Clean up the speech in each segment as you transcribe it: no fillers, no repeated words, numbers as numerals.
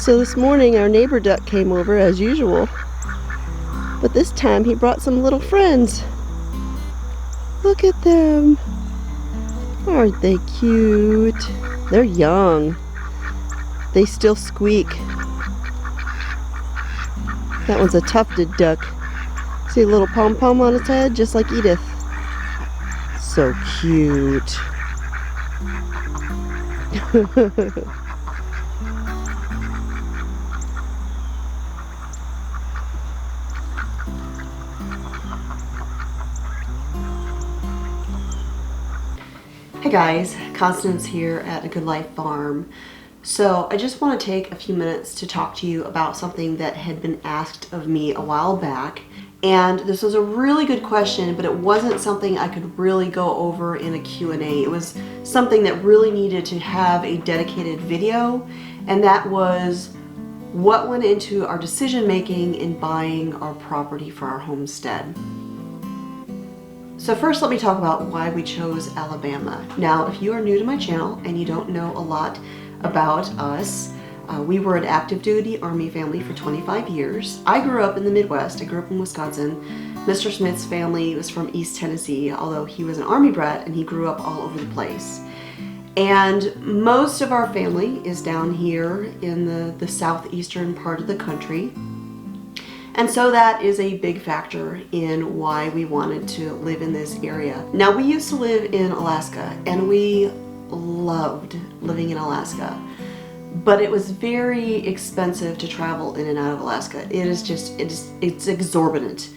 So this morning our neighbor duck came over as usual, but this time he brought some little friends. Look at them. Aren't they cute? They're young. They still squeak. That one's a tufted duck. See a little pom-pom on its head, just like Edith. So cute. Hey guys, Constance here at A Good Life Farm. So I just want to take a few minutes to talk to you about something that had been asked of me a while back. And this was a really good question, but it wasn't something I could really go over in a Q&A. It was something that really needed to have a dedicated video, and that was what went into our decision making in buying our property for our homestead. So first, let me talk about why we chose Alabama. Now, if you are new to my channel and you don't know a lot about us, we were an active duty Army family for 25 years. I grew up in the Midwest. I grew up in Wisconsin. Mr. Smith's family was from East Tennessee, although he was an Army brat and he grew up all over the place. And most of our family is down here in the southeastern part of the country. And so that is a big factor in why we wanted to live in this area. Now, we used to live in Alaska and we loved living in Alaska, but it was very expensive to travel in and out of Alaska. It's exorbitant,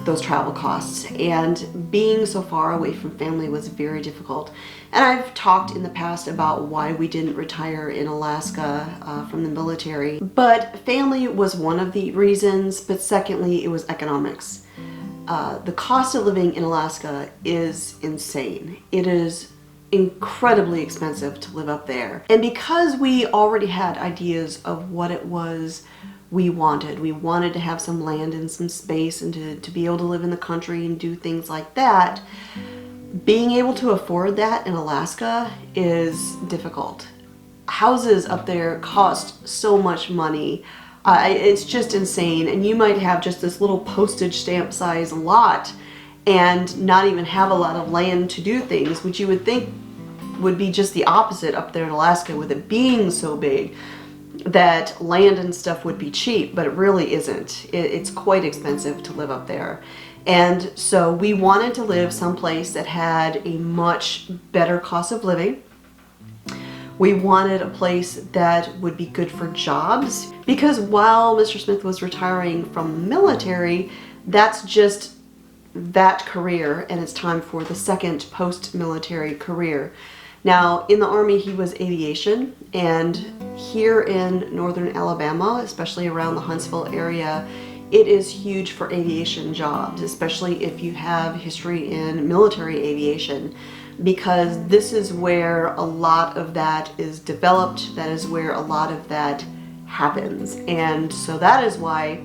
those travel costs, and being so far away from family was very difficult. And I've talked in the past about why we didn't retire in Alaska from the military, but family was one of the reasons, but secondly, it was economics. The cost of living in Alaska is insane. It is incredibly expensive to live up there. And because we already had ideas of what it was we wanted to have some land and some space and to be able to live in the country and do things like that, being able to afford that in Alaska is difficult. Houses up there cost so much money. It's just insane. And you might have just this little postage stamp size lot and not even have a lot of land to do things, which you would think would be just the opposite up there in Alaska, with it being so big that land and stuff would be cheap, but it really isn't. It's quite expensive to live up there. And so we wanted to live someplace that had a much better cost of living. We wanted a place that would be good for jobs, because while Mr. Smith was retiring from the military, that's just that career, and it's time for the second post-military career. Now, in the Army, he was aviation, and here in northern Alabama, especially around the Huntsville area, it is huge for aviation jobs, especially if you have history in military aviation, because this is where a lot of that is developed, that is where a lot of that happens. And so that is why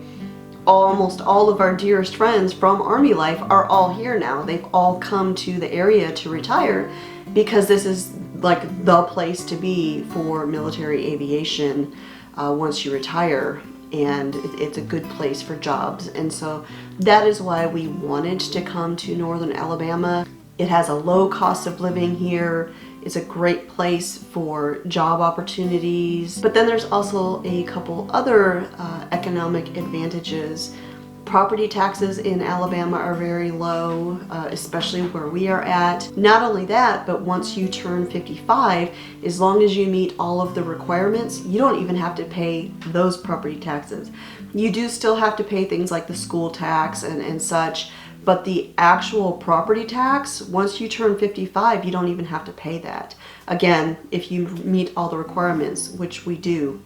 almost all of our dearest friends from Army life are all here now. They've all come to the area to retire because this is like the place to be for military aviation once you retire, and it's a good place for jobs. And so that is why we wanted to come to northern Alabama. It has a low cost of living here. It's a great place for job opportunities. But then there's also a couple other economic advantages. Property taxes in Alabama are very low, especially where we are at. Not only that, but once you turn 55, as long as you meet all of the requirements, you don't even have to pay those property taxes. You do still have to pay things like the school tax and such, but the actual property tax, once you turn 55, you don't even have to pay that. Again, if you meet all the requirements, which we do.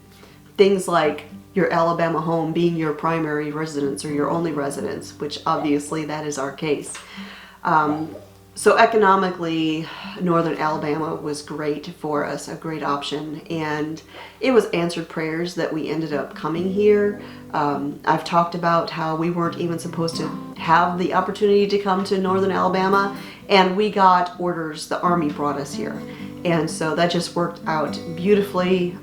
Things like your Alabama home being your primary residence or your only residence, which obviously that is our case. So economically, northern Alabama was great for us, a great option, and it was answered prayers that we ended up coming here. I've talked about how we weren't even supposed to have the opportunity to come to northern Alabama, and we got orders. The Army brought us here. And so that just worked out beautifully,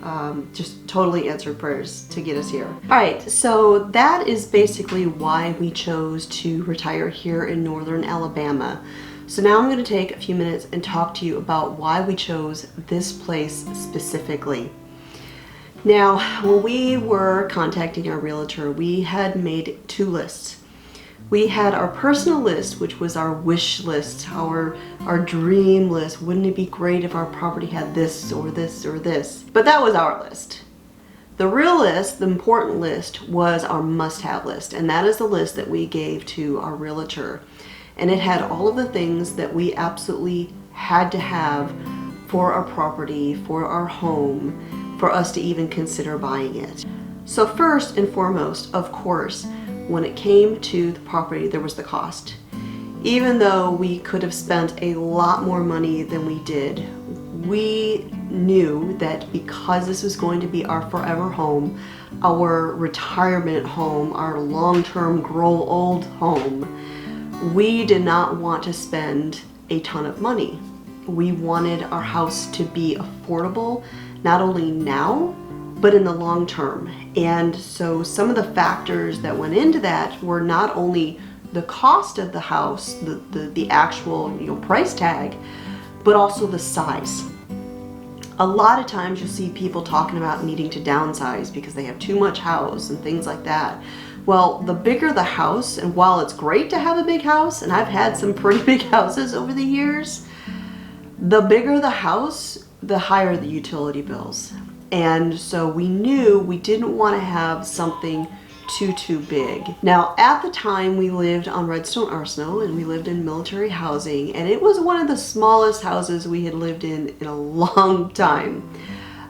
just totally answered prayers to get us here. All right, so that is basically why we chose to retire here in northern Alabama. So now I'm going to take a few minutes and talk to you about why we chose this place specifically. Now, when we were contacting our realtor, we had made two lists. We had our personal list, which was our wish list, our dream list. Wouldn't it be great if our property had this or this or this? But that was our list. The real list, the important list, was our must-have list, and that is the list that we gave to our realtor. And it had all of the things that we absolutely had to have for our property, for our home, for us to even consider buying it. So first and foremost, of course, when it came to the property, there was the cost. Even though we could have spent a lot more money than we did, we knew that because this was going to be our forever home, our retirement home, our long-term grow old home, we did not want to spend a ton of money. We wanted our house to be affordable, not only now, but in the long term. And so some of the factors that went into that were not only the cost of the house, the actual price tag, but also the size. A lot of times you'll see people talking about needing to downsize because they have too much house and things like that. Well, the bigger the house, and while it's great to have a big house, and I've had some pretty big houses over the years, the bigger the house, the higher the utility bills. And so we knew we didn't want to have something too big. Now, at the time, we lived on Redstone Arsenal, and we lived in military housing, and it was one of the smallest houses we had lived in a long time.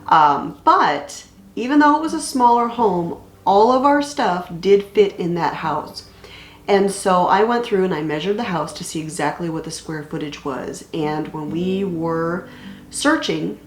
But even though it was a smaller home, all of our stuff did fit in that house. And so I went through and I measured the house to see exactly what the square footage was. And when we were searching,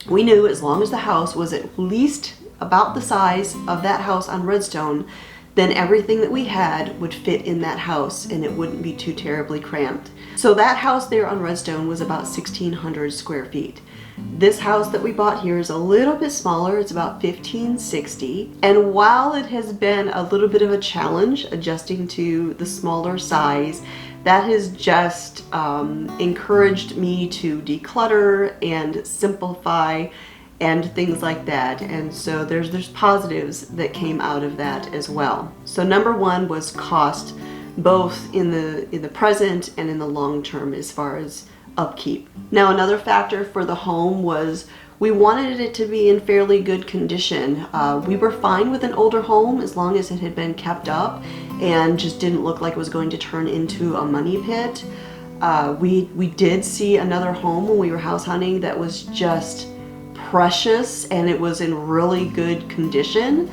we knew as long as the house was at least about the size of that house on Redstone, then everything that we had would fit in that house and it wouldn't be too terribly cramped. So that house there on Redstone was about 1,600 square feet. This house that we bought here is a little bit smaller. It's about 1,560. And while it has been a little bit of a challenge adjusting to the smaller size, that has just encouraged me to declutter and simplify and things like that. And so there's positives that came out of that as well. So number one was cost, both in the present and in the long term as far as upkeep. Now, another factor for the home was we wanted it to be in fairly good condition. We were fine with an older home as long as it had been kept up and just didn't look like it was going to turn into a money pit. We did see another home when we were house hunting that was just precious, and it was in really good condition.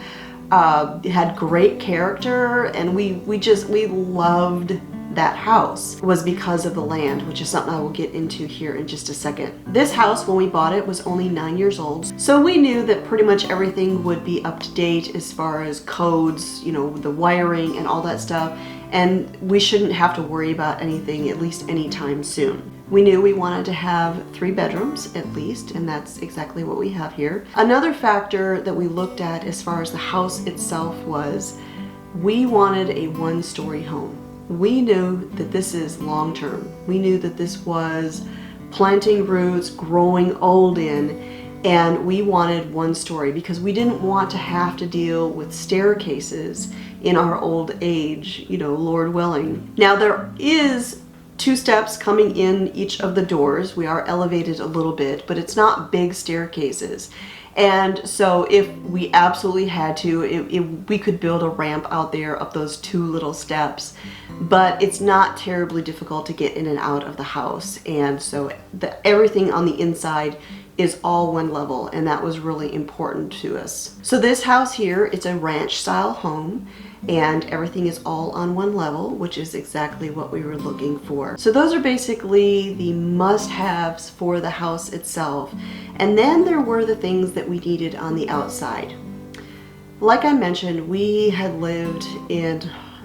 It had great character, and we loved that house. It was because of the land, which is something I will get into here in just a second. This house, when we bought it, was only 9 years old, so we knew that pretty much everything would be up to date as far as codes, the wiring and all that stuff, and we shouldn't have to worry about anything at least anytime soon. We knew we wanted to have 3 bedrooms at least, and that's exactly what we have here. Another factor that we looked at as far as the house itself was we wanted a 1-story home. We knew that this is long term. We knew that this was planting roots, growing old in, and we wanted 1 story because we didn't want to have to deal with staircases in our old age, Lord willing. Now, there is 2 steps coming in each of the doors. We are elevated a little bit, but it's not big staircases. And so if we absolutely had to, we could build a ramp out there up those 2 little steps, but it's not terribly difficult to get in and out of the house. And so everything on the inside is all 1 level, and that was really important to us. So this house here, it's a ranch style home, and everything is all on 1 level, which is exactly what we were looking for. So those are basically the must-haves for the house itself. And then there were the things that we needed on the outside. Like I mentioned, we had lived in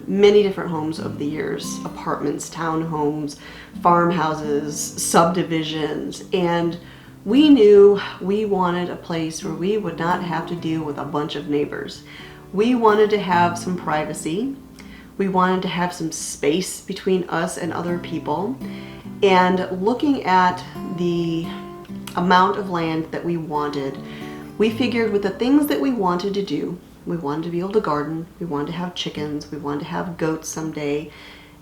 many different homes over the years: apartments, townhomes, farmhouses, subdivisions, and We knew we wanted a place where we would not have to deal with a bunch of neighbors. We wanted to have some privacy. We wanted to have some space between us and other people. And looking at the amount of land that we wanted, we figured with the things that we wanted to do, we wanted to be able to garden, we wanted to have chickens, we wanted to have goats someday,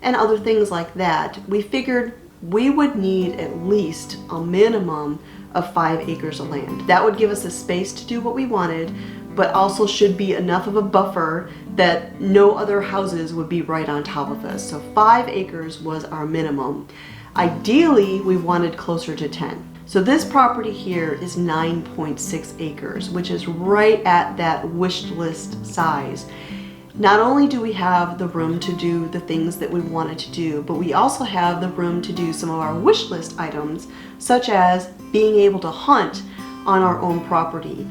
and other things like that, we figured we would need at least a minimum of 5 acres of land. That would give us a space to do what we wanted, but also should be enough of a buffer that no other houses would be right on top of us. So 5 acres was our minimum. Ideally, we wanted closer to 10. So this property here is 9.6 acres, which is right at that wish list size. Not only do we have the room to do the things that we wanted to do, but we also have the room to do some of our wish list items, such as being able to hunt on our own property.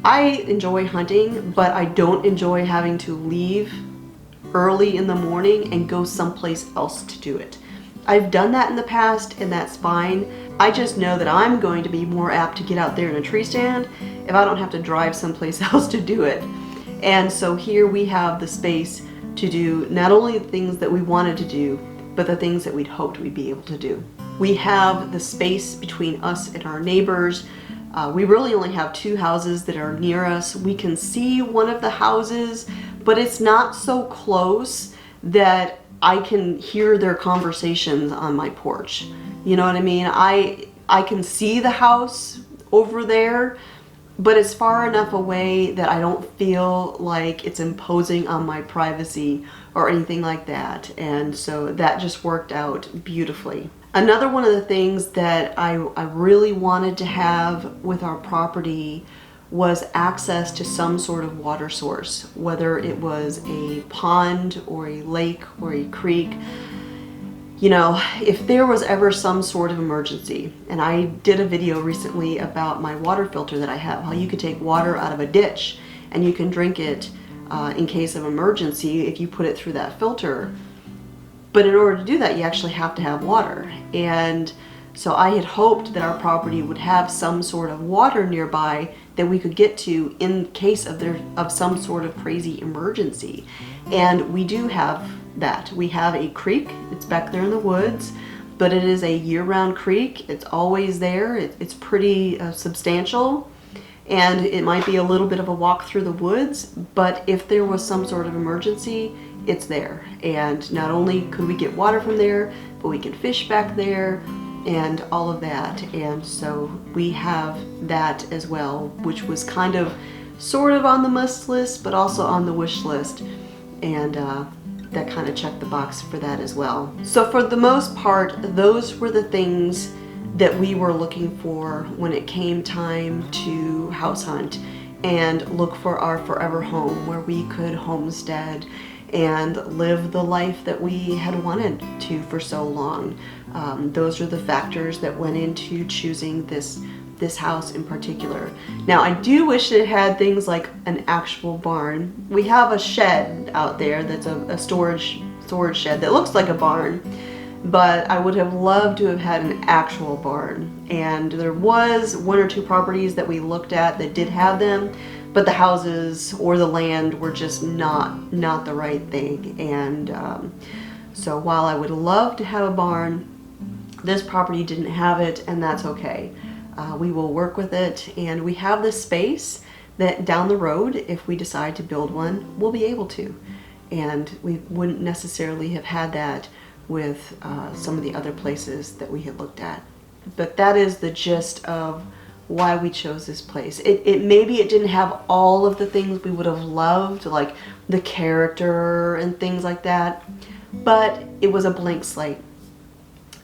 I enjoy hunting, but I don't enjoy having to leave early in the morning and go someplace else to do it. I've done that in the past, and that's fine. I just know that I'm going to be more apt to get out there in a tree stand if I don't have to drive someplace else to do it. And so here we have the space to do not only the things that we wanted to do, but the things that we'd hoped we'd be able to do. We have the space between us and our neighbors. We really only have 2 houses that are near us. We can see one of the houses, but it's not so close that I can hear their conversations on my porch. You know what I mean? I can see the house over there, but it's far enough away that I don't feel like it's imposing on my privacy or anything like that. And so that just worked out beautifully. Another one of the things that I really wanted to have with our property was access to some sort of water source, whether it was a pond or a lake or a creek. You know, if there was ever some sort of emergency, and I did a video recently about my water filter that I have, how you could take water out of a ditch and you can drink it in case of emergency if you put it through that filter. But in order to do that, you actually have to have water. And so I had hoped that our property would have some sort of water nearby that we could get to in case of some sort of crazy emergency. And we do have that. We have a creek. It's back there in the woods, but it is a year-round creek. It's always there. It's pretty substantial, and it might be a little bit of a walk through the woods, but if there was some sort of emergency, it's there. And not only could we get water from there, but we can fish back there and all of that. And so we have that as well, which was kind of sort of on the must list, but also on the wish list. And that kind of checked the box for that as well. So for the most part, those were the things that we were looking for when it came time to house hunt and look for our forever home where we could homestead and live the life that we had wanted to for so long. Those are the factors that went into choosing this house in particular. Now, I do wish it had things like an actual barn. We have a shed out there that's a storage shed that looks like a barn, but I would have loved to have had an actual barn. And there was 1 or 2 properties that we looked at that did have them, but the houses or the land were just not the right thing. And so while I would love to have a barn, this property didn't have it, and that's okay. We will work with it, and we have this space that down the road, if we decide to build one, we'll be able to. And we wouldn't necessarily have had that with some of the other places that we had looked at. But that is the gist of why we chose this place. Maybe it didn't have all of the things we would have loved, like the character and things like that, but it was a blank slate.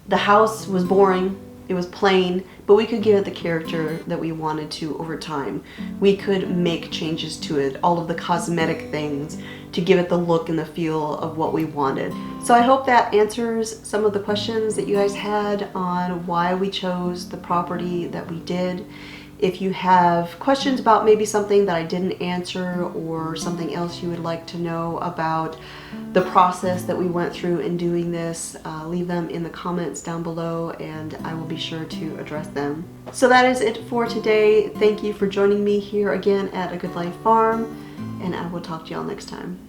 The house was boring, it was plain, but we could give it the character that we wanted to over time. We could make changes to it, all of the cosmetic things, to give it the look and the feel of what we wanted. So I hope that answers some of the questions that you guys had on why we chose the property that we did. If you have questions about maybe something that I didn't answer or something else you would like to know about the process that we went through in doing this, leave them in the comments down below and I will be sure to address them. So that is it for today. Thank you for joining me here again at A Good Life Farm, and I will talk to y'all next time.